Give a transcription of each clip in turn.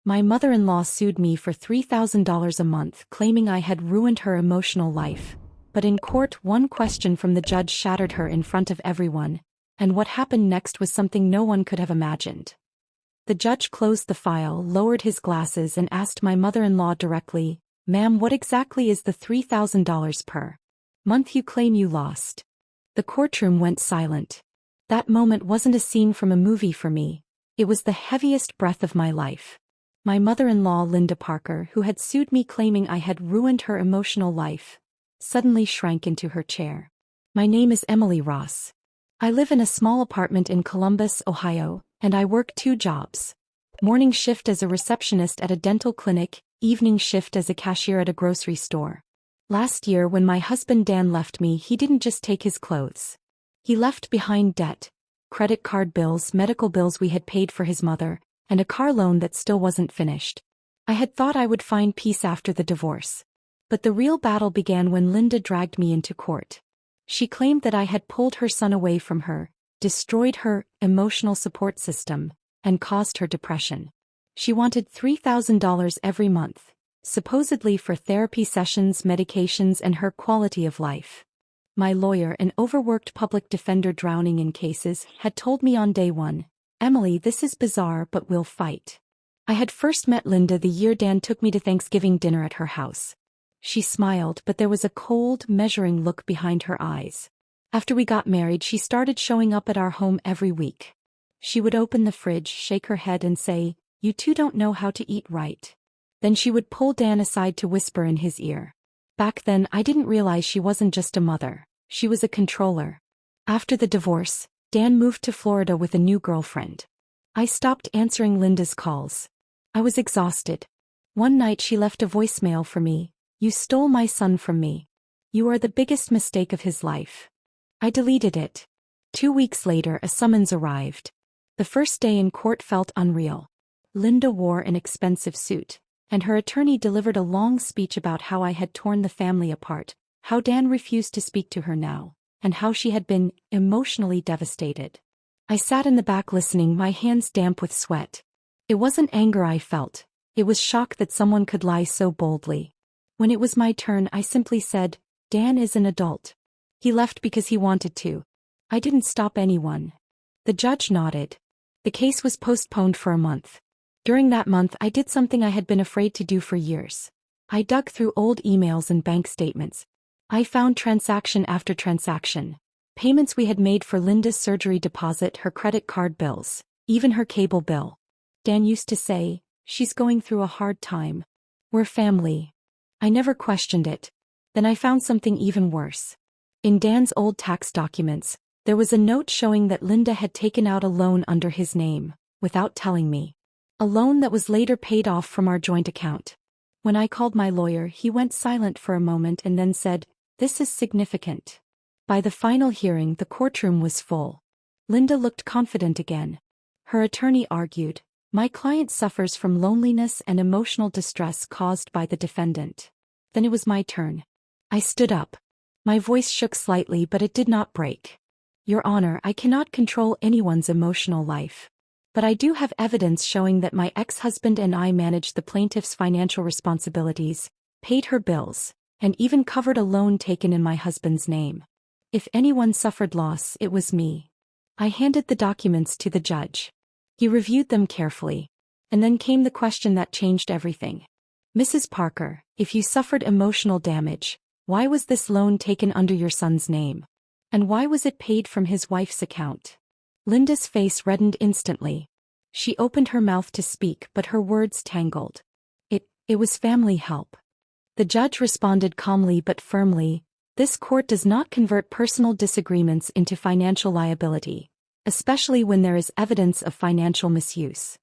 My mother-in-law sued me for $3,000 a month, claiming I had ruined her emotional life. But in court, one question from the judge shattered her in front of everyone, and what happened next was something no one could have imagined. The judge closed the file, lowered his glasses, and asked my mother-in-law directly, "Ma'am, what exactly is the $3,000 per month you claim you lost?" The courtroom went silent. That moment wasn't a scene from a movie for me. It was the heaviest breath of my life. My mother-in-law, Linda Parker, who had sued me claiming I had ruined her emotional life, suddenly shrank into her chair. "My name is Emily Ross. I live in a small apartment in Columbus, Ohio, and I work 2 jobs. Morning shift as a receptionist at a dental clinic, evening shift as a cashier at a grocery store. Last year when my husband Dan left me, he didn't just take his clothes. He left behind debt, credit card bills, medical bills we had paid for his mother, and a car loan that still wasn't finished. I had thought I would find peace after the divorce. But the real battle began when Linda dragged me into court. She claimed that I had pulled her son away from her, destroyed her emotional support system, and caused her depression. She wanted $3,000 every month, supposedly for therapy sessions, medications, and her quality of life. My lawyer, an overworked public defender drowning in cases, had told me on day one, "Emily, this is bizarre, but we'll fight." I had first met Linda the year Dan took me to Thanksgiving dinner at her house. She smiled, but there was a cold, measuring look behind her eyes. After we got married, she started showing up at our home every week. She would open the fridge, shake her head, and say, "You two don't know how to eat right." Then she would pull Dan aside to whisper in his ear. Back then, I didn't realize she wasn't just a mother, she was a controller. After the divorce, Dan moved to Florida with a new girlfriend. I stopped answering Linda's calls. I was exhausted. One night she left a voicemail for me. "You stole my son from me. You are the biggest mistake of his life." I deleted it. 2 weeks later, a summons arrived. The first day in court felt unreal. Linda wore an expensive suit, and her attorney delivered a long speech about how I had torn the family apart, how Dan refused to speak to her now, and how she had been emotionally devastated. I sat in the back listening, my hands damp with sweat. It wasn't anger I felt, it was shock that someone could lie so boldly. When it was my turn, I simply said, "Dan is an adult. He left because he wanted to. I didn't stop anyone." The judge nodded. The case was postponed for a month. During that month, I did something I had been afraid to do for years. I dug through old emails and bank statements. I found transaction after transaction. Payments we had made for Linda's surgery deposit, her credit card bills, even her cable bill. Dan used to say, "She's going through a hard time. We're family." I never questioned it. Then I found something even worse. In Dan's old tax documents, there was a note showing that Linda had taken out a loan under his name, without telling me. A loan that was later paid off from our joint account. When I called my lawyer, he went silent for a moment and then said, "This is significant." By the final hearing, the courtroom was full. Linda looked confident again. Her attorney argued, "My client suffers from loneliness and emotional distress caused by the defendant." Then it was my turn. I stood up. My voice shook slightly, but it did not break. "Your Honor, I cannot control anyone's emotional life. But I do have evidence showing that my ex-husband and I managed the plaintiff's financial responsibilities, paid her bills, and even covered a loan taken in my husband's name. If anyone suffered loss, it was me." I handed the documents to the judge. He reviewed them carefully. And then came the question that changed everything. "Mrs. Parker, if you suffered emotional damage, why was this loan taken under your son's name? And why was it paid from his wife's account?" Linda's face reddened instantly. She opened her mouth to speak, but her words tangled. It was family help." The judge responded calmly but firmly, "This court does not convert personal disagreements into financial liability, especially when there is evidence of financial misuse."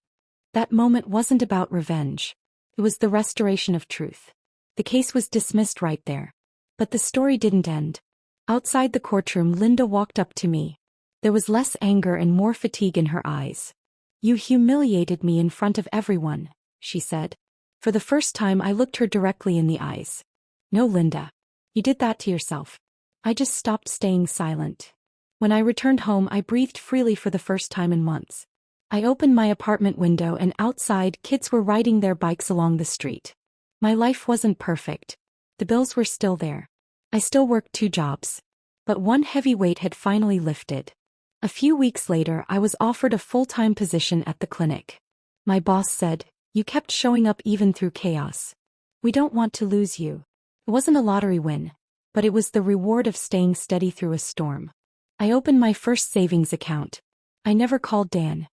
That moment wasn't about revenge. It was the restoration of truth. The case was dismissed right there. But the story didn't end. Outside the courtroom, Linda walked up to me. There was less anger and more fatigue in her eyes. "You humiliated me in front of everyone," she said. For the first time, I looked her directly in the eyes. "No, Linda. You did that to yourself." I just stopped staying silent. When I returned home, I breathed freely for the first time in months. I opened my apartment window and outside kids were riding their bikes along the street. My life wasn't perfect. The bills were still there. I still worked 2 jobs. But one heavy weight had finally lifted. A few weeks later, I was offered a full-time position at the clinic. My boss said, "You kept showing up even through chaos. We don't want to lose you." It wasn't a lottery win, but it was the reward of staying steady through a storm. I opened my first savings account. I never called Dan.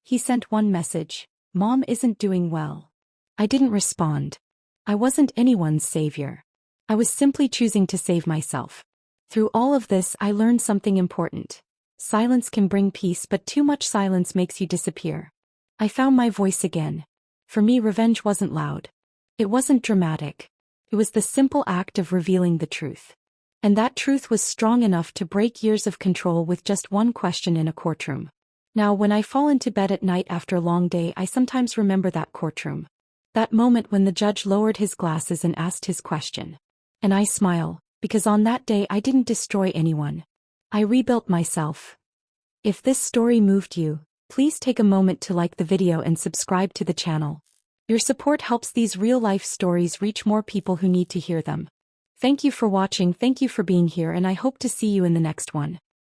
He sent one message, "Mom isn't doing well." I didn't respond. I wasn't anyone's savior. I was simply choosing to save myself. Through all of this, I learned something important. Silence can bring peace, but too much silence makes you disappear. I found my voice again. For me, revenge wasn't loud. It wasn't dramatic. It was the simple act of revealing the truth. And that truth was strong enough to break years of control with just one question in a courtroom. Now, when I fall into bed at night after a long day, I sometimes remember that courtroom. That moment when the judge lowered his glasses and asked his question. And I smile, because on that day I didn't destroy anyone. I rebuilt myself. If this story moved you, please take a moment to like the video and subscribe to the channel. Your support helps these real-life stories reach more people who need to hear them. Thank you for watching, thank you for being here, and I hope to see you in the next one.